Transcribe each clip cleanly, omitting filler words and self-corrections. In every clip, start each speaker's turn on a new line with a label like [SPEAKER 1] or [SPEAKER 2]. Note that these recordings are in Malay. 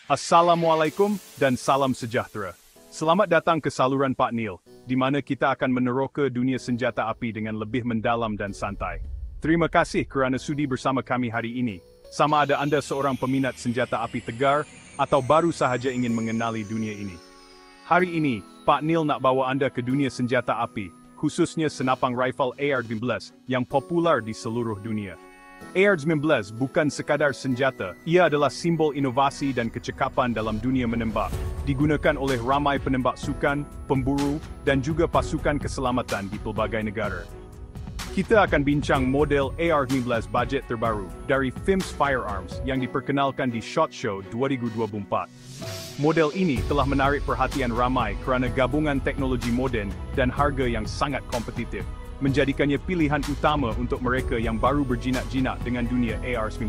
[SPEAKER 1] Assalamualaikum dan salam sejahtera. Selamat datang ke saluran Pak Neil, di mana kita akan meneroka dunia senjata api dengan lebih mendalam dan santai. Terima kasih kerana sudi bersama kami hari ini. Sama ada Anda seorang peminat senjata api tegar, atau baru sahaja ingin mengenali dunia ini. Hari ini, Pak Neil nak bawa Anda ke dunia senjata api, khususnya senapang rifle AR-15 yang popular di seluruh dunia. AR-15 bukan sekadar senjata, ia adalah simbol inovasi dan kecekapan dalam dunia menembak. Digunakan oleh ramai penembak sukan, pemburu, dan juga pasukan keselamatan di pelbagai negara. Kita akan bincang model AR-15 bajet terbaru dari FIMS Firearms yang diperkenalkan di SHOT Show 2024. Model ini telah menarik perhatian ramai kerana gabungan teknologi moden dan harga yang sangat kompetitif, menjadikannya pilihan utama untuk mereka yang baru berjinak-jinak dengan dunia AR-19.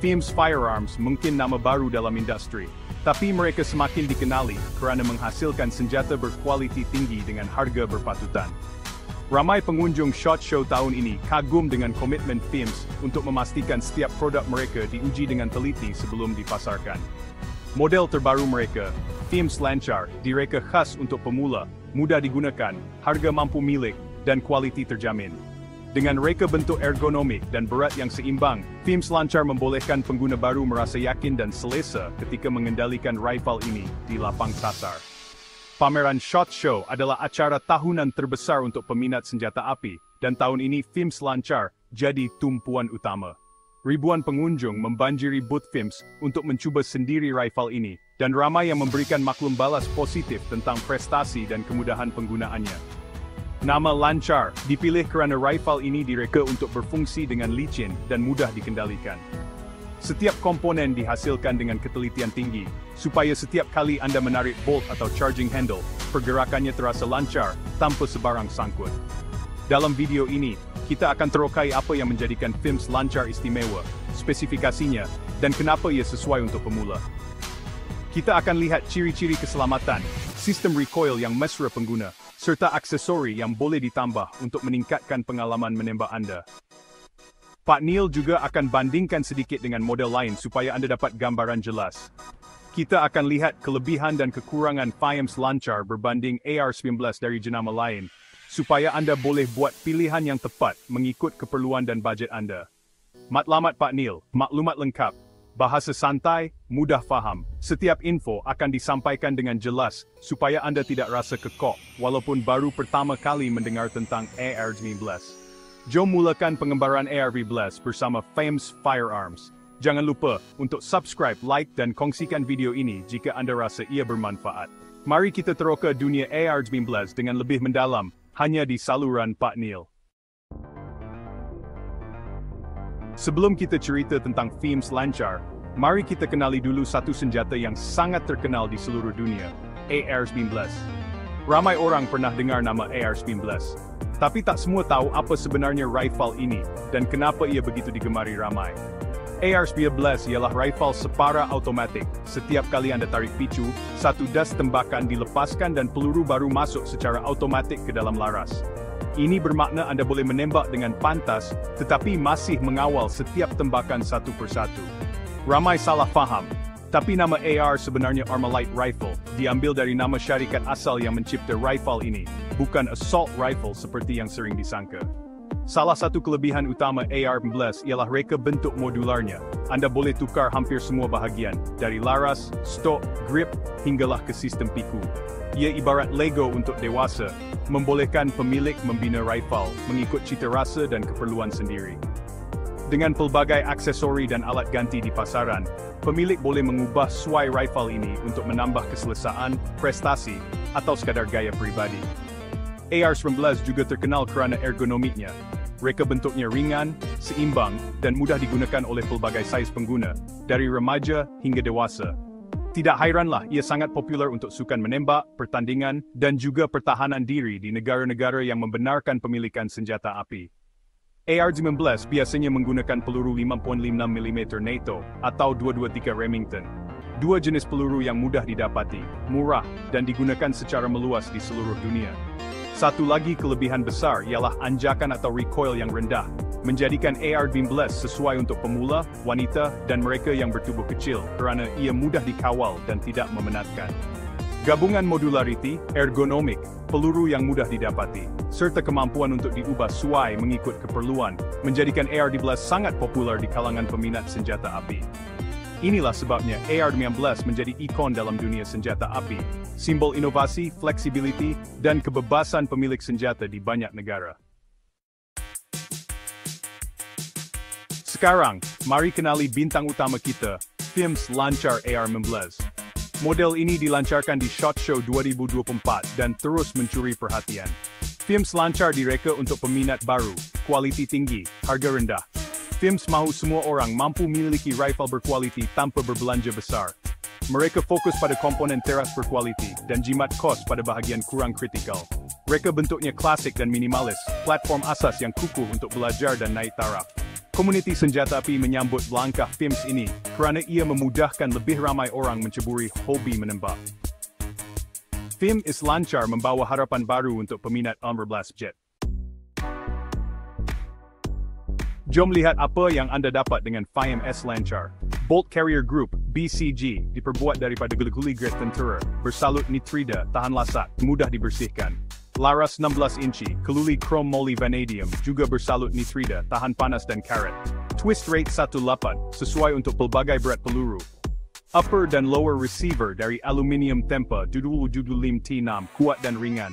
[SPEAKER 1] FIMS Firearms mungkin nama baru dalam industri, tapi mereka semakin dikenali kerana menghasilkan senjata berkualiti tinggi dengan harga berpatutan. Ramai pengunjung SHOT Show tahun ini kagum dengan komitmen FIMS untuk memastikan setiap produk mereka diuji dengan teliti sebelum dipasarkan. Model terbaru mereka, FIMS Lancar, direka khas untuk pemula, mudah digunakan, harga mampu milik, dan kualiti terjamin. Dengan reka bentuk ergonomik dan berat yang seimbang, FIMS Lancar membolehkan pengguna baru merasa yakin dan selesa ketika mengendalikan rifle ini di lapang sasar. Pameran SHOT Show adalah acara tahunan terbesar untuk peminat senjata api, dan tahun ini FIMS Lancar jadi tumpuan utama. Ribuan pengunjung membanjiri booth FIMS untuk mencuba sendiri rifle ini, dan ramai yang memberikan maklum balas positif tentang prestasi dan kemudahan penggunaannya. Nama Lancar dipilih kerana rifle ini direka untuk berfungsi dengan licin dan mudah dikendalikan. Setiap komponen dihasilkan dengan ketelitian tinggi, supaya setiap kali Anda menarik bolt atau charging handle, pergerakannya terasa lancar tanpa sebarang sangkut. Dalam video ini, kita akan terokai apa yang menjadikan FIMS Lancar istimewa, spesifikasinya, dan kenapa ia sesuai untuk pemula. Kita akan lihat ciri-ciri keselamatan, sistem recoil yang mesra pengguna, serta aksesori yang boleh ditambah untuk meningkatkan pengalaman menembak Anda. Pak Neil juga akan bandingkan sedikit dengan model lain supaya Anda dapat gambaran jelas. Kita akan lihat kelebihan dan kekurangan FIMS Lancar berbanding AR-19 dari jenama lain, supaya Anda boleh buat pilihan yang tepat mengikut keperluan dan bajet Anda. Matlamat Pak Neil, maklumat lengkap, bahasa santai, mudah faham. Setiap info akan disampaikan dengan jelas, supaya Anda tidak rasa kekok, walaupun baru pertama kali mendengar tentang AR-19. Jom mulakan pengembaraan AR-19 bersama FIMS Firearms. Jangan lupa untuk subscribe, like, dan kongsikan video ini jika Anda rasa ia bermanfaat. Mari kita teroka dunia AR-19 dengan lebih mendalam, hanya di saluran Pak Neil. Sebelum kita cerita tentang FIMS Lancar, mari kita kenali dulu satu senjata yang sangat terkenal di seluruh dunia, AR-19. Ramai orang pernah dengar nama AR-19, tapi tak semua tahu apa sebenarnya rifle ini, dan kenapa ia begitu digemari ramai. AR-19 ialah rifle separa automatik. Setiap kali Anda tarik picu, satu das tembakan dilepaskan dan peluru baru masuk secara automatik ke dalam laras. Ini bermakna Anda boleh menembak dengan pantas, tetapi masih mengawal setiap tembakan satu persatu. Ramai salah faham, tapi nama AR sebenarnya Armalite Rifle, diambil dari nama syarikat asal yang mencipta rifle ini, bukan assault rifle seperti yang sering disangka. Salah satu kelebihan utama AR-19 ialah reka bentuk modularnya. Anda boleh tukar hampir semua bahagian, dari laras, stok, grip, hinggalah ke sistem piku. Ia ibarat Lego untuk dewasa, membolehkan pemilik membina rifle mengikut cita rasa dan keperluan sendiri. Dengan pelbagai aksesori dan alat ganti di pasaran, pemilik boleh mengubah suai rifle ini untuk menambah keselesaan, prestasi, atau sekadar gaya pribadi. AR-19 juga terkenal kerana ergonomiknya. Reka bentuknya ringan, seimbang, dan mudah digunakan oleh pelbagai saiz pengguna, dari remaja hingga dewasa. Tidak hairanlah ia sangat popular untuk sukan menembak, pertandingan, dan juga pertahanan diri di negara-negara yang membenarkan pemilikan senjata api. AR-19 biasanya menggunakan peluru 5.56mm NATO atau 223 Remington. Dua jenis peluru yang mudah didapati, murah, dan digunakan secara meluas di seluruh dunia. Satu lagi kelebihan besar ialah anjakan atau recoil yang rendah, menjadikan AR-15 sesuai untuk pemula, wanita, dan mereka yang bertubuh kecil kerana ia mudah dikawal dan tidak memenatkan. Gabungan modularity, ergonomik, peluru yang mudah didapati, serta kemampuan untuk diubah sesuai mengikut keperluan, menjadikan AR-15 sangat popular di kalangan peminat senjata api. Inilah sebabnya AR-15 menjadi ikon dalam dunia senjata api, simbol inovasi, fleksibiliti, dan kebebasan pemilik senjata di banyak negara. Sekarang, mari kenali bintang utama kita, FIMS Lancar AR-15. Model ini dilancarkan di SHOT Show 2024 dan terus mencuri perhatian. FIMS Lancar direka untuk peminat baru, kualiti tinggi, harga rendah. FIMS mahu semua orang mampu memiliki rifle berkualiti tanpa berbelanja besar. Mereka fokus pada komponen teras berkualiti dan jimat kos pada bahagian kurang kritikal. Mereka bentuknya klasik dan minimalis, platform asas yang kukuh untuk belajar dan naik taraf. Komuniti senjata api menyambut langkah FIMS ini kerana ia memudahkan lebih ramai orang menceburi hobi menembak. FIMS Lancar membawa harapan baru untuk peminat AR-15 jet. Jom lihat apa yang anda dapat dengan FIMS Lancar. Bolt Carrier Group, BCG, diperbuat daripada guli grade tentera, bersalut nitrida, tahan lasak, mudah dibersihkan. Laras 16 inci, keluli krom moly vanadium, juga bersalut nitrida, tahan panas dan karat. Twist rate 18, sesuai untuk pelbagai berat peluru. Upper dan lower receiver dari aluminium tempa, Lim T6, kuat dan ringan.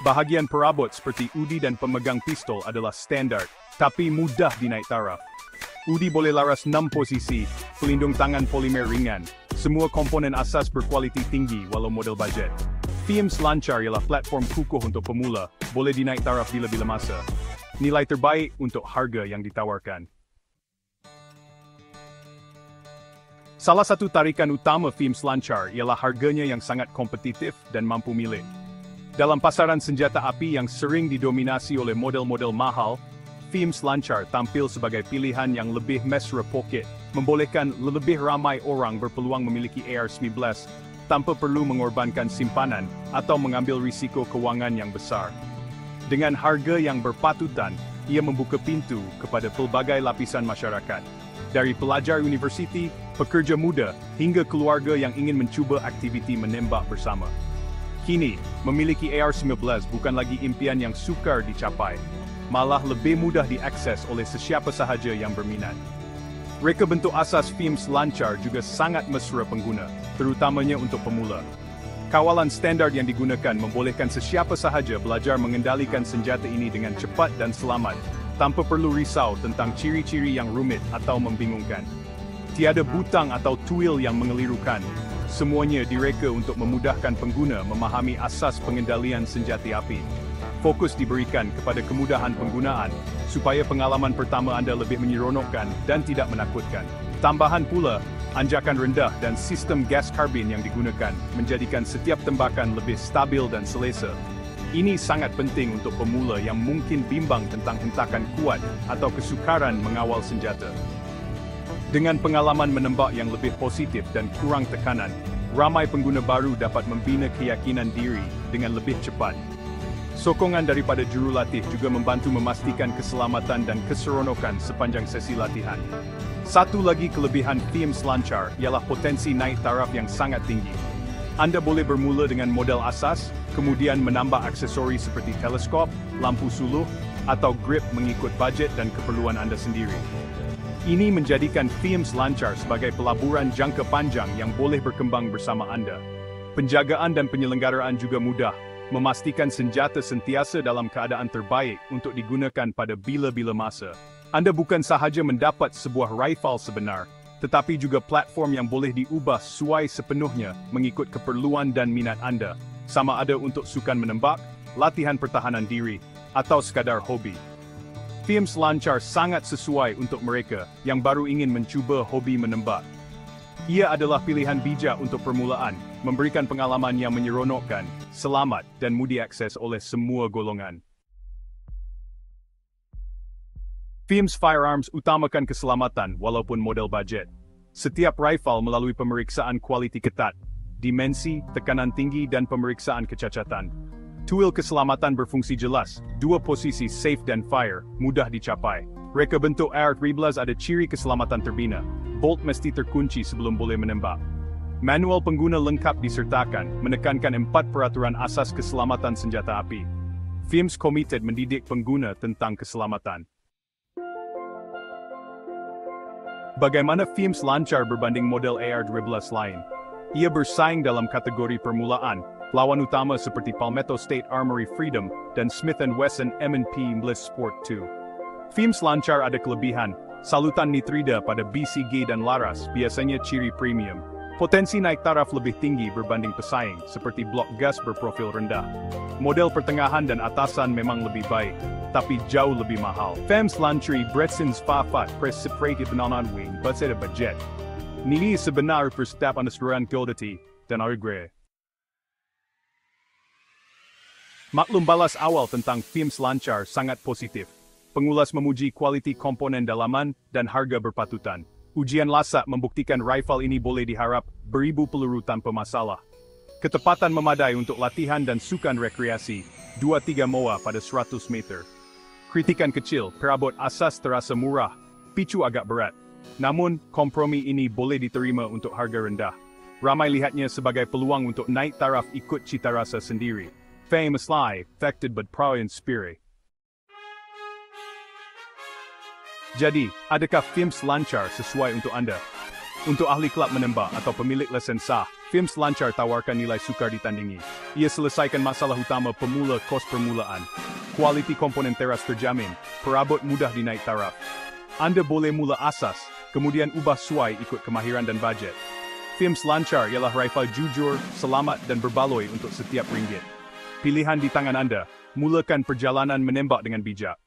[SPEAKER 1] Bahagian perabot seperti udi dan pemegang pistol adalah standar, tapi mudah dinaik taraf. Udi boleh laras 6 posisi, pelindung tangan polimer ringan. Semua komponen asas berkualiti tinggi walau model budget. FIMS Lancar ialah platform kukuh untuk pemula, boleh dinaik taraf bila-bila masa. Nilai terbaik untuk harga yang ditawarkan. Salah satu tarikan utama FIMS Lancar ialah harganya yang sangat kompetitif dan mampu milik. Dalam pasaran senjata api yang sering didominasi oleh model-model mahal, FIMS Lancar tampil sebagai pilihan yang lebih mesra pocket, membolehkan lebih ramai orang berpeluang memiliki AR-15 tanpa perlu mengorbankan simpanan atau mengambil risiko kewangan yang besar. Dengan harga yang berpatutan, ia membuka pintu kepada pelbagai lapisan masyarakat, dari pelajar universiti, pekerja muda, hingga keluarga yang ingin mencuba aktiviti menembak bersama. Kini, memiliki AR-15 bukan lagi impian yang sukar dicapai, malah lebih mudah diakses oleh sesiapa sahaja yang berminat. Reka bentuk asas FIMS Lancar juga sangat mesra pengguna, terutamanya untuk pemula. Kawalan standar yang digunakan membolehkan sesiapa sahaja belajar mengendalikan senjata ini dengan cepat dan selamat, tanpa perlu risau tentang ciri-ciri yang rumit atau membingungkan. Tiada butang atau tuil yang mengelirukan. Semuanya direka untuk memudahkan pengguna memahami asas pengendalian senjata api. Fokus diberikan kepada kemudahan penggunaan, supaya pengalaman pertama anda lebih menyeronokkan dan tidak menakutkan. Tambahan pula, anjakan rendah dan sistem gas karbin yang digunakan menjadikan setiap tembakan lebih stabil dan selesa. Ini sangat penting untuk pemula yang mungkin bimbang tentang hentakan kuat atau kesukaran mengawal senjata. Dengan pengalaman menembak yang lebih positif dan kurang tekanan, ramai pengguna baru dapat membina keyakinan diri dengan lebih cepat. Sokongan daripada jurulatih juga membantu memastikan keselamatan dan keseronokan sepanjang sesi latihan. Satu lagi kelebihan FIMS Lancar ialah potensi naik taraf yang sangat tinggi. Anda boleh bermula dengan model asas, kemudian menambah aksesori seperti teleskop, lampu suluh, atau grip mengikut budget dan keperluan Anda sendiri. Ini menjadikan FIMS Lancar sebagai pelaburan jangka panjang yang boleh berkembang bersama Anda. Penjagaan dan penyelenggaraan juga mudah, memastikan senjata sentiasa dalam keadaan terbaik untuk digunakan pada bila-bila masa. Anda bukan sahaja mendapat sebuah rifle sebenar, tetapi juga platform yang boleh diubah sesuai sepenuhnya mengikut keperluan dan minat Anda, sama ada untuk sukan menembak, latihan pertahanan diri, atau sekadar hobi. FIMS Lancar sangat sesuai untuk mereka yang baru ingin mencuba hobi menembak. Ia adalah pilihan bijak untuk permulaan, memberikan pengalaman yang menyeronokkan, selamat dan mudah diakses oleh semua golongan. FIMS Firearms utamakan keselamatan walaupun model budget. Setiap rifle melalui pemeriksaan kualiti ketat, dimensi, tekanan tinggi dan pemeriksaan kecacatan. Tuil keselamatan berfungsi jelas, dua posisi safe dan fire, mudah dicapai. Reka bentuk AR-13 ada ciri keselamatan terbina, bolt mesti terkunci sebelum boleh menembak. Manual pengguna lengkap disertakan, menekankan 4 peraturan asas keselamatan senjata api. FIMS committed mendidik pengguna tentang keselamatan. Bagaimana FIMS lancar berbanding model AR-12 lain? Ia bersaing dalam kategori permulaan, lawan utama seperti Palmetto State Armory Freedom dan Smith & Wesson M&P Bliss Sport 2. FIMS lancar ada kelebihan, salutan nitrida pada BCG dan laras biasanya ciri premium. Potensi naik taraf lebih tinggi berbanding pesaing, seperti blok gas berprofil rendah. Model pertengahan dan atasan memang lebih baik, tapi jauh lebih mahal. FIMS lancari Bretsons Fafat Precipitate Bananan Wing berseda budget. Nini sebenar perstap anesruan Goldati dan Argre. Maklum balas awal tentang FIMS lancar sangat positif. Pengulas memuji kualiti komponen dalaman dan harga berpatutan. Ujian lasak membuktikan rifle ini boleh diharap beribu peluru tanpa masalah. Ketepatan memadai untuk latihan dan sukan rekreasi, 2-3 MOA pada 100 meter. Kritikan kecil, perabot asas terasa murah, picu agak berat. Namun, kompromi ini boleh diterima untuk harga rendah. Ramai lihatnya sebagai peluang untuk naik taraf ikut cita rasa sendiri. Famous lie, affected but proud in spirit. Jadi, adakah FIMS lancar sesuai untuk Anda? Untuk ahli kelab menembak atau pemilik lesen sah, FIMS lancar tawarkan nilai sukar ditandingi. Ia selesaikan masalah utama pemula kos permulaan. Kualiti komponen teras terjamin, perabot mudah dinaik taraf. Anda boleh mula asas, kemudian ubah suai ikut kemahiran dan bajet. FIMS lancar ialah rifle jujur, selamat dan berbaloi untuk setiap ringgit. Pilihan di tangan Anda, mulakan perjalanan menembak dengan bijak.